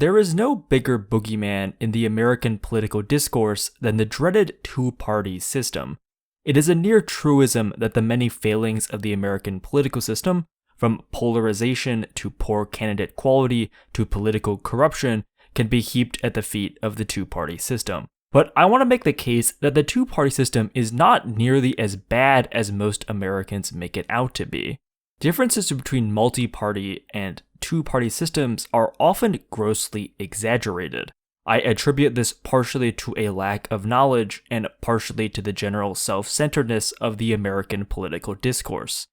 There is no bigger boogeyman in the American political discourse than the dreaded two-party system. It is a near truism that the many failings of the American political system, from polarization to poor candidate quality to political corruption, can be heaped at the feet of the two-party system. But I want to make the case that the two-party system is not nearly as bad as most Americans make it out to be. Differences between multi-party and two-party systems are often grossly exaggerated. I attribute this partially to a lack of knowledge and partially to the general self-centeredness of the American political discourse.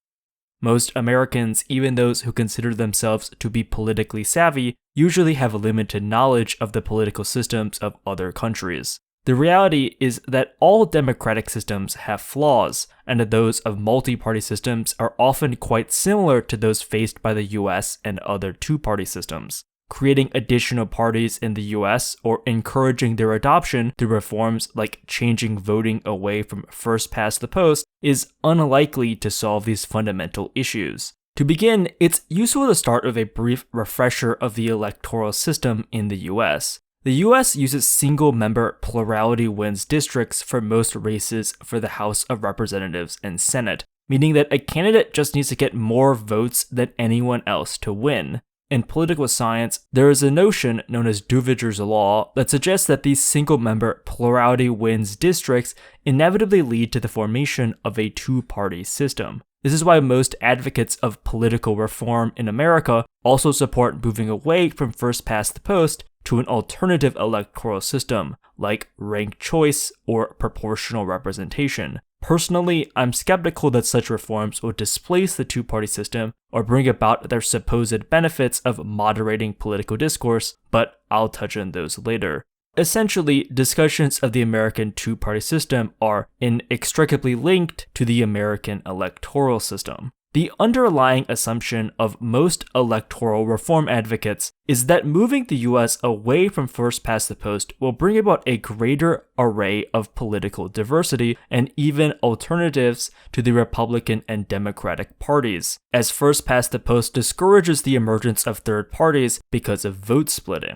Most Americans, even those who consider themselves to be politically savvy, usually have limited knowledge of the political systems of other countries. The reality is that all democratic systems have flaws, and that those of multi-party systems are often quite similar to those faced by the US and other two-party systems. Creating additional parties in the US or encouraging their adoption through reforms like changing voting away from first past the post is unlikely to solve these fundamental issues. To begin, it's useful to start with a brief refresher of the electoral system in the US. The US uses single-member plurality wins districts for most races for the House of Representatives and Senate, meaning that a candidate just needs to get more votes than anyone else to win. In political science, there is a notion known as Duviger's law that suggests that these single-member plurality wins districts inevitably lead to the formation of a two-party system. This is why most advocates of political reform in America also support moving away from first past the post to an alternative electoral system, like ranked choice or proportional representation. Personally, I'm skeptical that such reforms will displace the two-party system or bring about their supposed benefits of moderating political discourse, but I'll touch on those later. Essentially, discussions of the American two-party system are inextricably linked to the American electoral system. The underlying assumption of most electoral reform advocates is that moving the US away from first past the post will bring about a greater array of political diversity and even alternatives to the Republican and Democratic parties, as first past the post discourages the emergence of third parties because of vote splitting.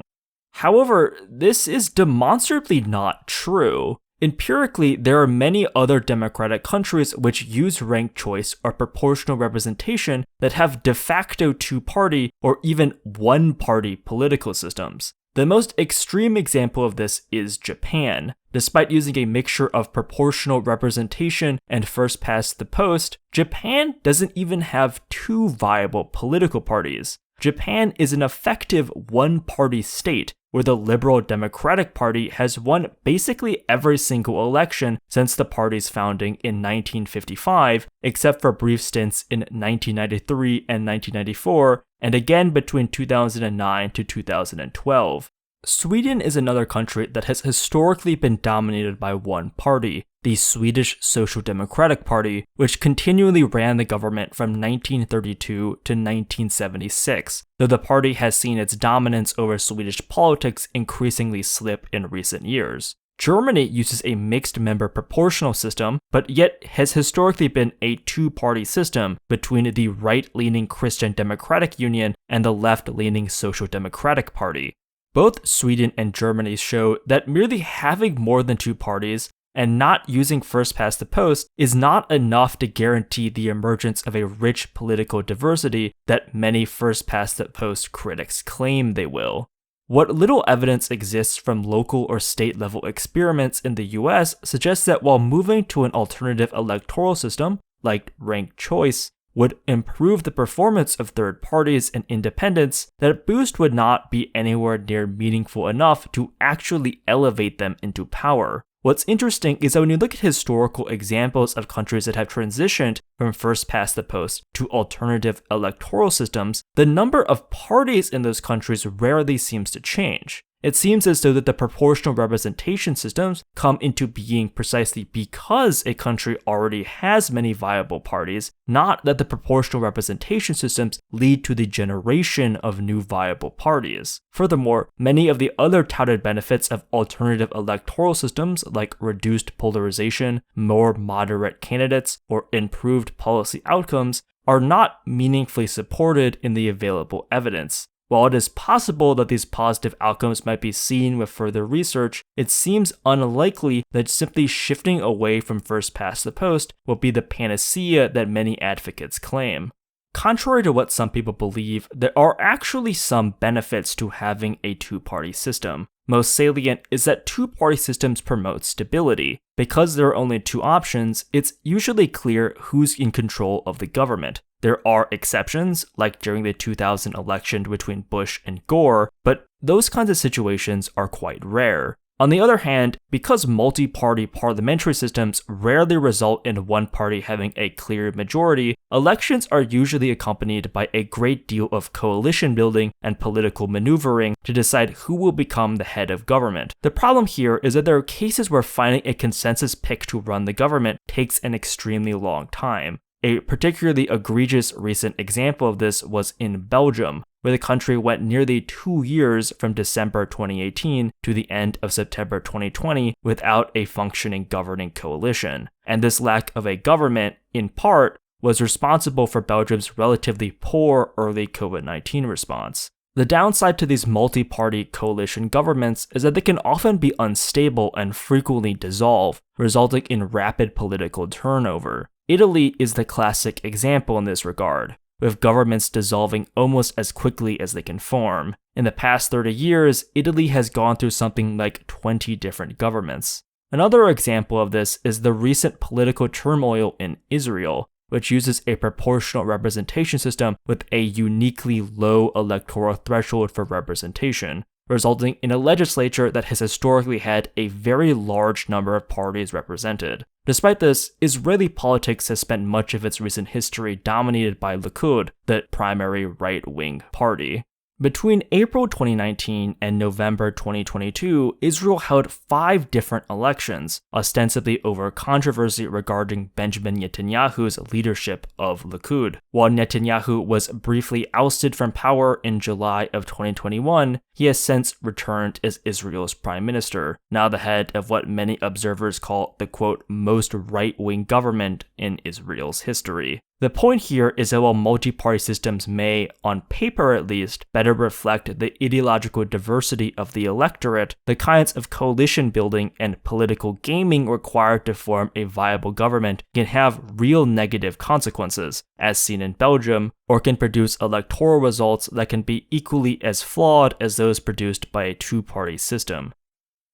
However, this is demonstrably not true. Empirically, there are many other democratic countries which use ranked choice or proportional representation that have de facto two-party or even one-party political systems. The most extreme example of this is Japan. Despite using a mixture of proportional representation and first past the post, Japan doesn't even have two viable political parties. Japan is an effective one-party state, where the Liberal Democratic Party has won basically every single election since the party's founding in 1955, except for brief stints in 1993 and 1994, and again between 2009 to 2012. Sweden is another country that has historically been dominated by one party, the Swedish Social Democratic Party, which continually ran the government from 1932 to 1976, though the party has seen its dominance over Swedish politics increasingly slip in recent years. Germany uses a mixed-member proportional system, but yet has historically been a two-party system between the right-leaning Christian Democratic Union and the left-leaning Social Democratic Party. Both Sweden and Germany show that merely having more than two parties and not using first past the post is not enough to guarantee the emergence of a rich political diversity that many first past the post critics claim they will. What little evidence exists from local or state level experiments in the US suggests that while moving to an alternative electoral system, like ranked choice, would improve the performance of third parties and independents, that boost would not be anywhere near meaningful enough to actually elevate them into power. What's interesting is that when you look at historical examples of countries that have transitioned from first past the post to alternative electoral systems, the number of parties in those countries rarely seems to change. It seems as though that the proportional representation systems come into being precisely because a country already has many viable parties, not that the proportional representation systems lead to the generation of new viable parties. Furthermore, many of the other touted benefits of alternative electoral systems, like reduced polarization, more moderate candidates, or improved policy outcomes, are not meaningfully supported in the available evidence. While it is possible that these positive outcomes might be seen with further research, it seems unlikely that simply shifting away from first past the post will be the panacea that many advocates claim. Contrary to what some people believe, there are actually some benefits to having a two-party system. Most salient is that two-party systems promote stability. Because there are only two options, it's usually clear who's in control of the government. There are exceptions, like during the 2000 election between Bush and Gore, but those kinds of situations are quite rare. On the other hand, because multi-party parliamentary systems rarely result in one party having a clear majority, elections are usually accompanied by a great deal of coalition building and political maneuvering to decide who will become the head of government. The problem here is that there are cases where finding a consensus pick to run the government takes an extremely long time. A particularly egregious recent example of this was in Belgium, where the country went nearly 2 years from December 2018 to the end of September 2020 without a functioning governing coalition. And this lack of a government, in part, was responsible for Belgium's relatively poor early COVID-19 response. The downside to these multi-party coalition governments is that they can often be unstable and frequently dissolve, resulting in rapid political turnover. Italy is the classic example in this regard, with governments dissolving almost as quickly as they can form. In the past 30 years, Italy has gone through something like 20 different governments. Another example of this is the recent political turmoil in Israel, which uses a proportional representation system with a uniquely low electoral threshold for representation, resulting in a legislature that has historically had a very large number of parties represented. Despite this, Israeli politics has spent much of its recent history dominated by Likud, the primary right-wing party. Between April 2019 and November 2022, Israel held 5 different elections, ostensibly over controversy regarding Benjamin Netanyahu's leadership of Likud. While Netanyahu was briefly ousted from power in July of 2021, he has since returned as Israel's prime minister, now the head of what many observers call the quote, most right-wing government in Israel's history. The point here is that while multi-party systems may, on paper at least, better reflect the ideological diversity of the electorate, the kinds of coalition building and political gaming required to form a viable government can have real negative consequences, as seen in Belgium, or can produce electoral results that can be equally as flawed as those produced by a two-party system.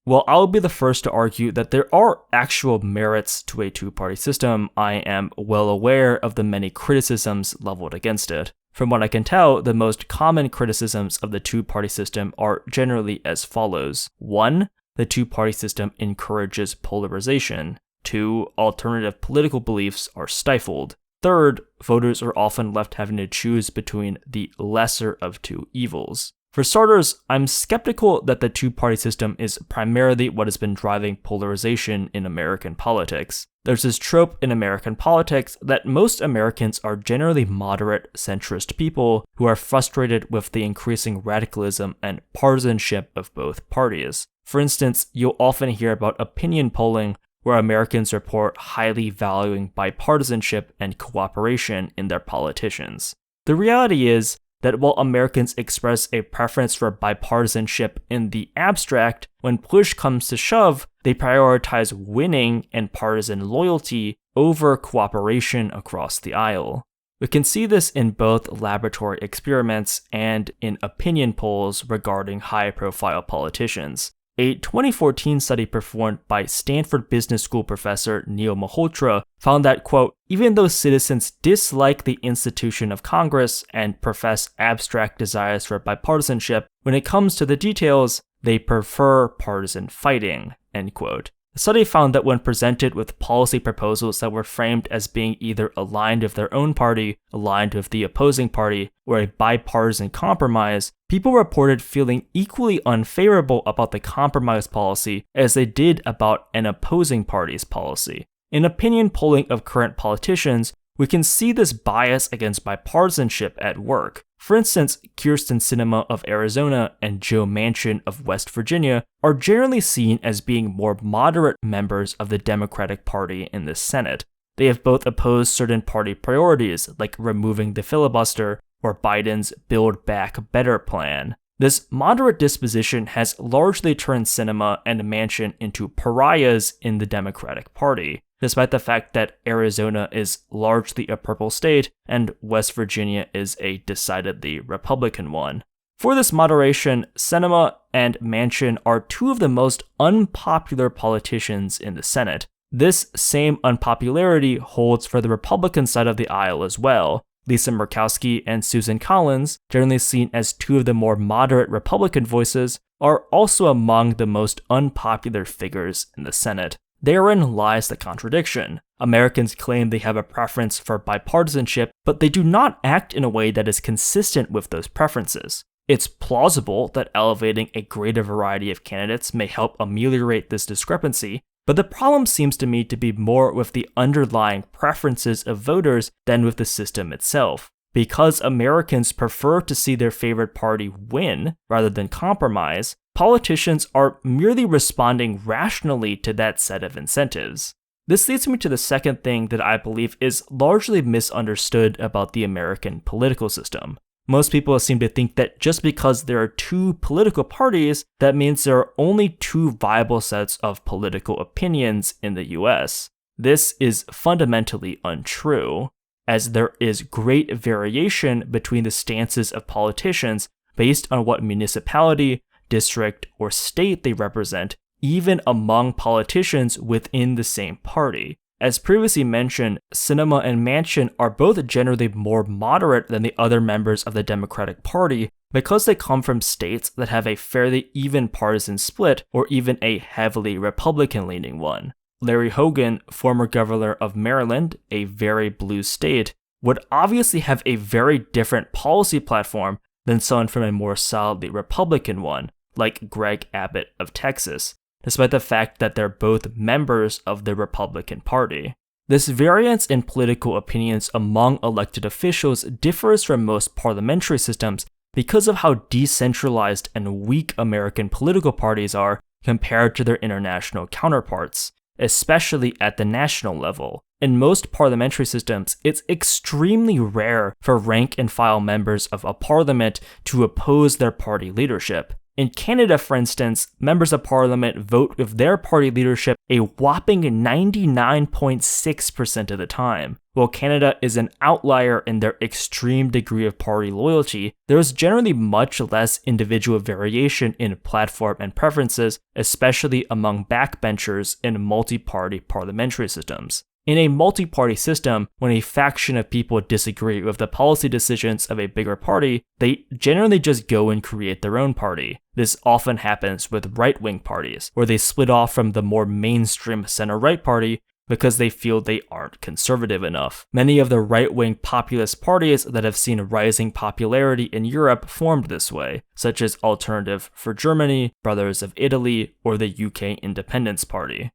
While I'll be the first to argue that there are actual merits to a two-party system, I am well aware of the many criticisms leveled against it. From what I can tell, the most common criticisms of the two-party system are generally as follows. 1. The two-party system encourages polarization. 2. Alternative political beliefs are stifled. 3rd, voters are often left having to choose between the lesser of two evils. For starters, I'm skeptical that the two-party system is primarily what has been driving polarization in American politics. There's this trope in American politics that most Americans are generally moderate, centrist people who are frustrated with the increasing radicalism and partisanship of both parties. For instance, you'll often hear about opinion polling where Americans report highly valuing bipartisanship and cooperation in their politicians. The reality is that while Americans express a preference for bipartisanship in the abstract, when push comes to shove, they prioritize winning and partisan loyalty over cooperation across the aisle. We can see this in both laboratory experiments and in opinion polls regarding high-profile politicians. A 2014 study performed by Stanford Business School professor Neil Malhotra found that, quote, even though citizens dislike the institution of Congress and profess abstract desires for bipartisanship, when it comes to the details, they prefer partisan fighting, end quote. The study found that when presented with policy proposals that were framed as being either aligned with their own party, aligned with the opposing party, or a bipartisan compromise, people reported feeling equally unfavorable about the compromise policy as they did about an opposing party's policy. In opinion polling of current politicians, we can see this bias against bipartisanship at work. For instance, Kyrsten Sinema of Arizona and Joe Manchin of West Virginia are generally seen as being more moderate members of the Democratic Party in the Senate. They have both opposed certain party priorities, like removing the filibuster, or Biden's Build Back Better plan. This moderate disposition has largely turned Sinema and Manchin into pariahs in the Democratic Party, despite the fact that Arizona is largely a purple state and West Virginia is a decidedly Republican one. For this moderation, Sinema and Manchin are two of the most unpopular politicians in the Senate. This same unpopularity holds for the Republican side of the aisle as well. Lisa Murkowski and Susan Collins, generally seen as two of the more moderate Republican voices, are also among the most unpopular figures in the Senate. Therein lies the contradiction. Americans claim they have a preference for bipartisanship, but they do not act in a way that is consistent with those preferences. It's plausible that elevating a greater variety of candidates may help ameliorate this discrepancy, but the problem seems to me to be more with the underlying preferences of voters than with the system itself. Because Americans prefer to see their favorite party win rather than compromise, politicians are merely responding rationally to that set of incentives. This leads me to the second thing that I believe is largely misunderstood about the American political system. Most people seem to think that just because there are two political parties, that means there are only two viable sets of political opinions in the US. This is fundamentally untrue, as there is great variation between the stances of politicians based on what municipality, district, or state they represent, even among politicians within the same party. As previously mentioned, Sinema and Manchin are both generally more moderate than the other members of the Democratic Party because they come from states that have a fairly even partisan split or even a heavily Republican-leaning one. Larry Hogan, former governor of Maryland, a very blue state, would obviously have a very different policy platform than someone from a more solidly Republican one, like Greg Abbott of Texas, despite the fact that they're both members of the Republican Party. This variance in political opinions among elected officials differs from most parliamentary systems because of how decentralized and weak American political parties are compared to their international counterparts, especially at the national level. In most parliamentary systems, it's extremely rare for rank-and-file members of a parliament to oppose their party leadership. In Canada, for instance, members of parliament vote with their party leadership a whopping 99.6% of the time. While Canada is an outlier in their extreme degree of party loyalty, there is generally much less individual variation in platform and preferences, especially among backbenchers in multi-party parliamentary systems. In a multi-party system, when a faction of people disagree with the policy decisions of a bigger party, they generally just go and create their own party. This often happens with right-wing parties, where they split off from the more mainstream center-right party because they feel they aren't conservative enough. Many of the right-wing populist parties that have seen rising popularity in Europe formed this way, such as Alternative for Germany, Brothers of Italy, or the UK Independence Party.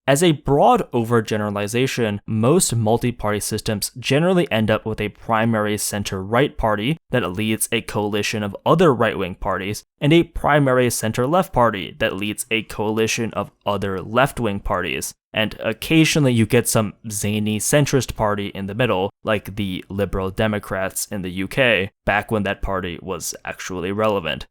As a broad overgeneralization, most multi-party systems generally end up with a primary center-right party that leads a coalition of other right-wing parties, and a primary center-left party that leads a coalition of other left-wing parties. And occasionally you get some zany centrist party in the middle, like the Liberal Democrats in the UK, back when that party was actually relevant.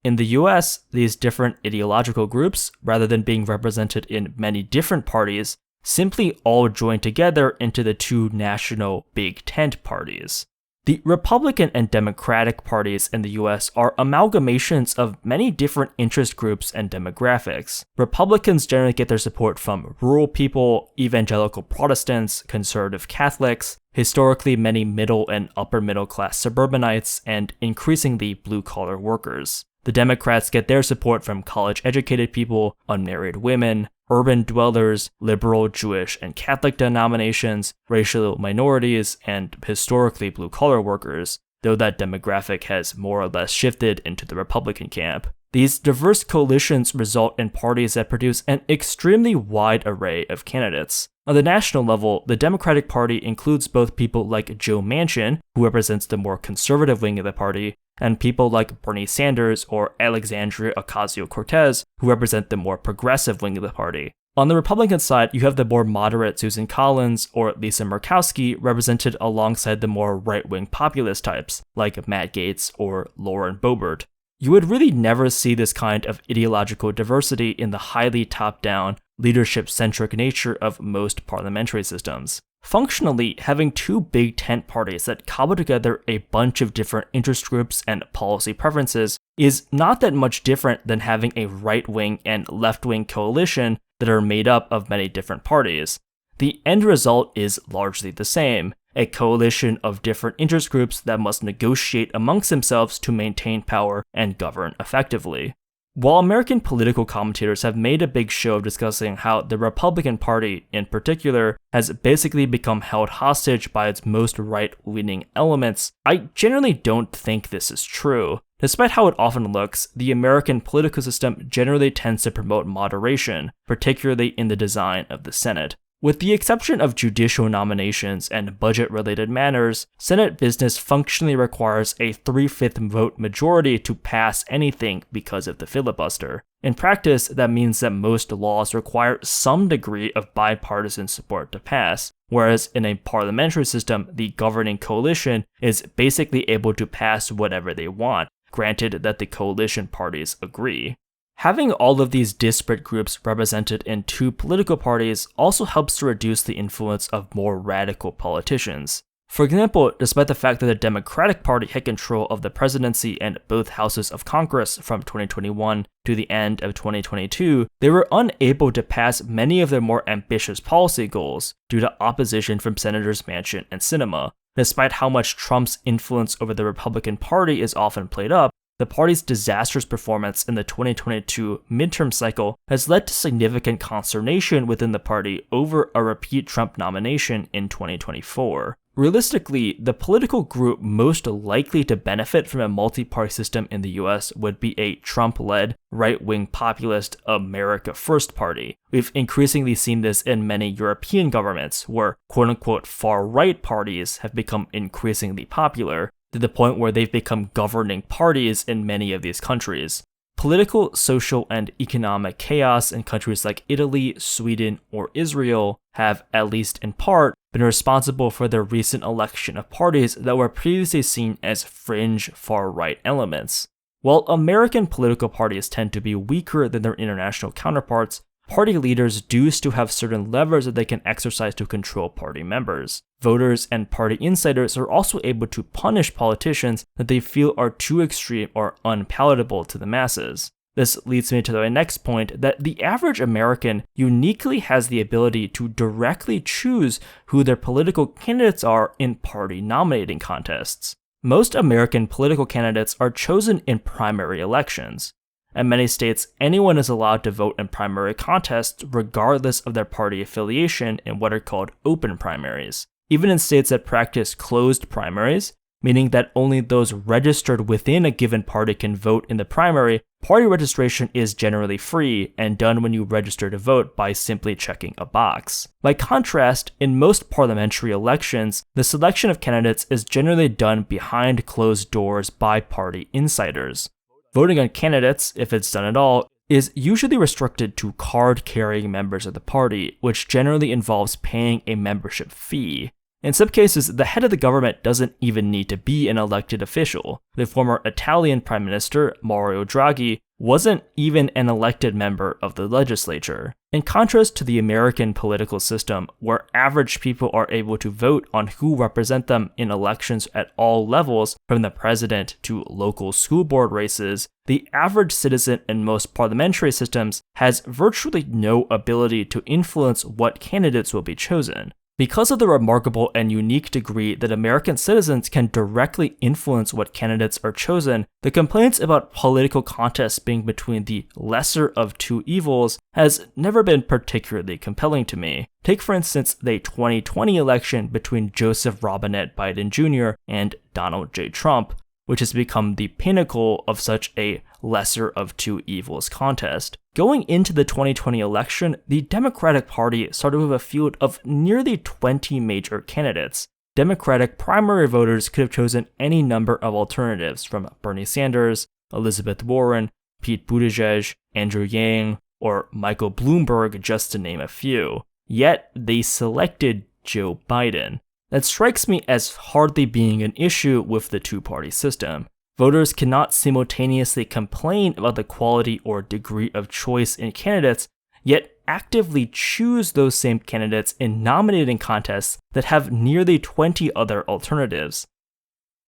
In the US, these different ideological groups, rather than being represented in many different parties, simply all join together into the two national big tent parties. The Republican and Democratic parties in the US are amalgamations of many different interest groups and demographics. Republicans generally get their support from rural people, evangelical Protestants, conservative Catholics, historically many middle and upper middle class suburbanites, and increasingly blue-collar workers. The Democrats get their support from college-educated people, unmarried women, urban dwellers, liberal, Jewish, and Catholic denominations, racial minorities, and historically blue-collar workers, though that demographic has more or less shifted into the Republican camp. These diverse coalitions result in parties that produce an extremely wide array of candidates. On the national level, the Democratic Party includes both people like Joe Manchin, who represents the more conservative wing of the party, and people like Bernie Sanders or Alexandria Ocasio-Cortez, who represent the more progressive wing of the party. On the Republican side, you have the more moderate Susan Collins or Lisa Murkowski represented alongside the more right-wing populist types, like Matt Gaetz or Lauren Boebert. You would really never see this kind of ideological diversity in the highly top-down, leadership-centric nature of most parliamentary systems. Functionally, having two big tent parties that cobble together a bunch of different interest groups and policy preferences is not that much different than having a right-wing and left-wing coalition that are made up of many different parties. The end result is largely the same, a coalition of different interest groups that must negotiate amongst themselves to maintain power and govern effectively. While American political commentators have made a big show of discussing how the Republican Party, in particular, has basically become held hostage by its most right-leaning elements, I generally don't think this is true. Despite how it often looks, the American political system generally tends to promote moderation, particularly in the design of the Senate. With the exception of judicial nominations and budget-related matters, Senate business functionally requires a 3/5 vote majority to pass anything because of the filibuster. In practice, that means that most laws require some degree of bipartisan support to pass, whereas in a parliamentary system, the governing coalition is basically able to pass whatever they want, granted that the coalition parties agree. Having all of these disparate groups represented in two political parties also helps to reduce the influence of more radical politicians. For example, despite the fact that the Democratic Party had control of the presidency and both houses of Congress from 2021 to the end of 2022, they were unable to pass many of their more ambitious policy goals due to opposition from Senators Manchin and Sinema. Despite how much Trump's influence over the Republican Party is often played up, the party's disastrous performance in the 2022 midterm cycle has led to significant consternation within the party over a repeat Trump nomination in 2024. Realistically, the political group most likely to benefit from a multi-party system in the US would be a Trump-led, right-wing populist America First Party. We've increasingly seen this in many European governments, where quote-unquote far-right parties have become increasingly popular, to the point where they've become governing parties in many of these countries. Political, social, and economic chaos in countries like Italy, Sweden, or Israel have, at least in part, been responsible for the recent election of parties that were previously seen as fringe far-right elements. While American political parties tend to be weaker than their international counterparts, party leaders do still have certain levers that they can exercise to control party members. Voters and party insiders are also able to punish politicians that they feel are too extreme or unpalatable to the masses. This leads me to my next point, that the average American uniquely has the ability to directly choose who their political candidates are in party nominating contests. Most American political candidates are chosen in primary elections. In many states, anyone is allowed to vote in primary contests regardless of their party affiliation in what are called open primaries. Even in states that practice closed primaries, meaning that only those registered within a given party can vote in the primary, party registration is generally free and done when you register to vote by simply checking a box. By contrast, in most parliamentary elections, the selection of candidates is generally done behind closed doors by party insiders. Voting on candidates, if it's done at all, is usually restricted to card-carrying members of the party, which generally involves paying a membership fee. In some cases, the head of the government doesn't even need to be an elected official. The former Italian Prime Minister, Mario Draghi, wasn't even an elected member of the legislature. In contrast to the American political system, where average people are able to vote on who represent them in elections at all levels, from the president to local school board races, the average citizen in most parliamentary systems has virtually no ability to influence what candidates will be chosen. Because of the remarkable and unique degree that American citizens can directly influence what candidates are chosen, the complaints about political contests being between the lesser of two evils has never been particularly compelling to me. Take for instance the 2020 election between Joseph Robinette Biden Jr. and Donald J. Trump, which has become the pinnacle of such a lesser of two evils contest. Going into the 2020 election, the Democratic Party started with a field of nearly 20 major candidates. Democratic primary voters could have chosen any number of alternatives, from Bernie Sanders, Elizabeth Warren, Pete Buttigieg, Andrew Yang, or Michael Bloomberg, just to name a few. Yet, they selected Joe Biden. That strikes me as hardly being an issue with the two-party system. Voters cannot simultaneously complain about the quality or degree of choice in candidates, yet actively choose those same candidates in nominating contests that have nearly 20 other alternatives.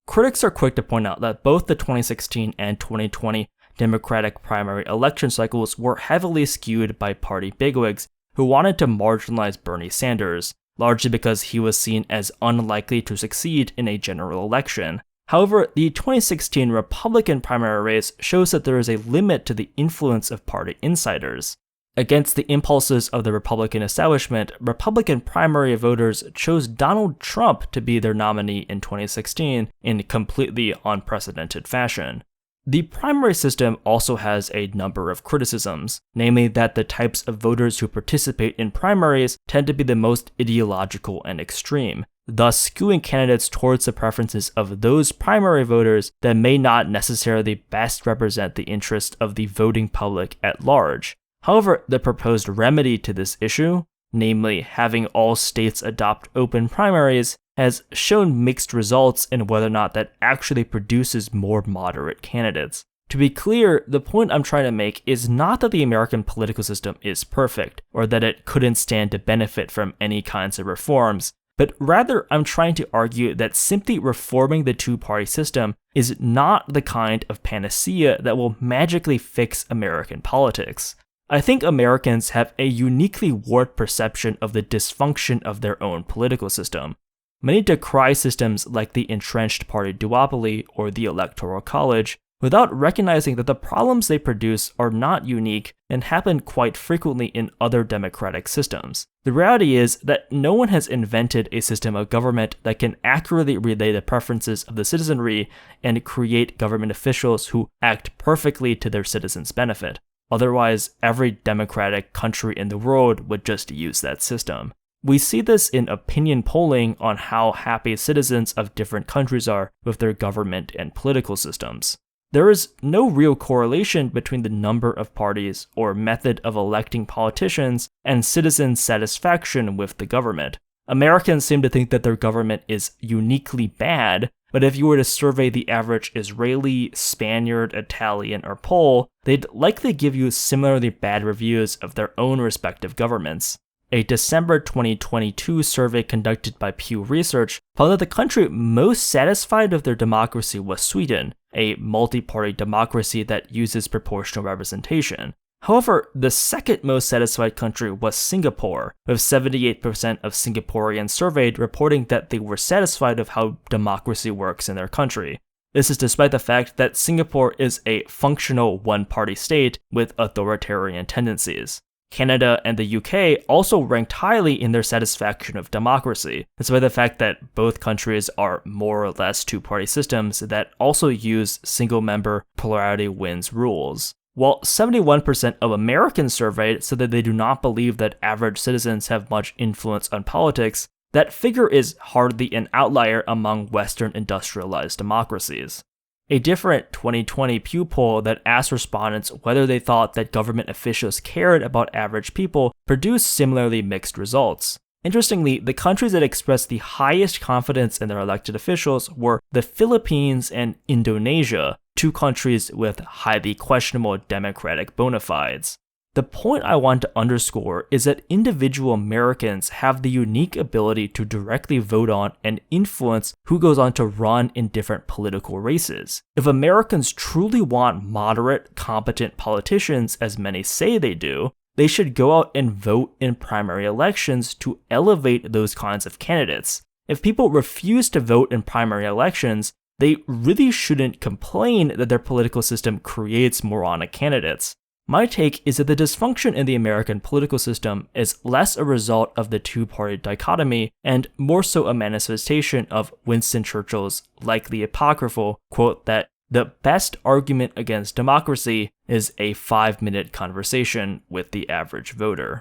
Critics are quick to point out that both the 2016 and 2020 Democratic primary election cycles were heavily skewed by party bigwigs who wanted to marginalize Bernie Sanders, largely because he was seen as unlikely to succeed in a general election. However, the 2016 Republican primary race shows that there is a limit to the influence of party insiders. Against the impulses of the Republican establishment, Republican primary voters chose Donald Trump to be their nominee in 2016 in completely unprecedented fashion. The primary system also has a number of criticisms, namely that the types of voters who participate in primaries tend to be the most ideological and extreme, thus skewing candidates towards the preferences of those primary voters that may not necessarily best represent the interests of the voting public at large. However, the proposed remedy to this issue, namely having all states adopt open primaries, has shown mixed results in whether or not that actually produces more moderate candidates. To be clear, the point I'm trying to make is not that the American political system is perfect, or that it couldn't stand to benefit from any kinds of reforms, but rather I'm trying to argue that simply reforming the two-party system is not the kind of panacea that will magically fix American politics. I think Americans have a uniquely warped perception of the dysfunction of their own political system. Many decry systems like the entrenched party duopoly or the electoral college, without recognizing that the problems they produce are not unique and happen quite frequently in other democratic systems. The reality is that no one has invented a system of government that can accurately relay the preferences of the citizenry and create government officials who act perfectly to their citizens' benefit. Otherwise, every democratic country in the world would just use that system. We see this in opinion polling on how happy citizens of different countries are with their government and political systems. There is no real correlation between the number of parties or method of electing politicians and citizen satisfaction with the government. Americans seem to think that their government is uniquely bad, but if you were to survey the average Israeli, Spaniard, Italian, or Pole, they'd likely give you similarly bad reviews of their own respective governments. A December 2022 survey conducted by Pew Research found that the country most satisfied with their democracy was Sweden, a multi-party democracy that uses proportional representation. However, the second most satisfied country was Singapore, with 78% of Singaporeans surveyed reporting that they were satisfied with how democracy works in their country. This is despite the fact that Singapore is a functional one-party state with authoritarian tendencies. Canada and the UK also ranked highly in their satisfaction of democracy, despite the fact that both countries are more or less two-party systems that also use single-member plurality wins rules. While 71% of Americans surveyed said that they do not believe that average citizens have much influence on politics, that figure is hardly an outlier among Western industrialized democracies. A different 2020 Pew poll that asked respondents whether they thought that government officials cared about average people produced similarly mixed results. Interestingly, the countries that expressed the highest confidence in their elected officials were the Philippines and Indonesia, two countries with highly questionable democratic bona fides. The point I want to underscore is that individual Americans have the unique ability to directly vote on and influence who goes on to run in different political races. If Americans truly want moderate, competent politicians, as many say they do, they should go out and vote in primary elections to elevate those kinds of candidates. If people refuse to vote in primary elections, they really shouldn't complain that their political system creates moronic candidates. My take is that the dysfunction in the American political system is less a result of the two-party dichotomy and more so a manifestation of Winston Churchill's likely apocryphal quote that the best argument against democracy is a 5-minute conversation with the average voter.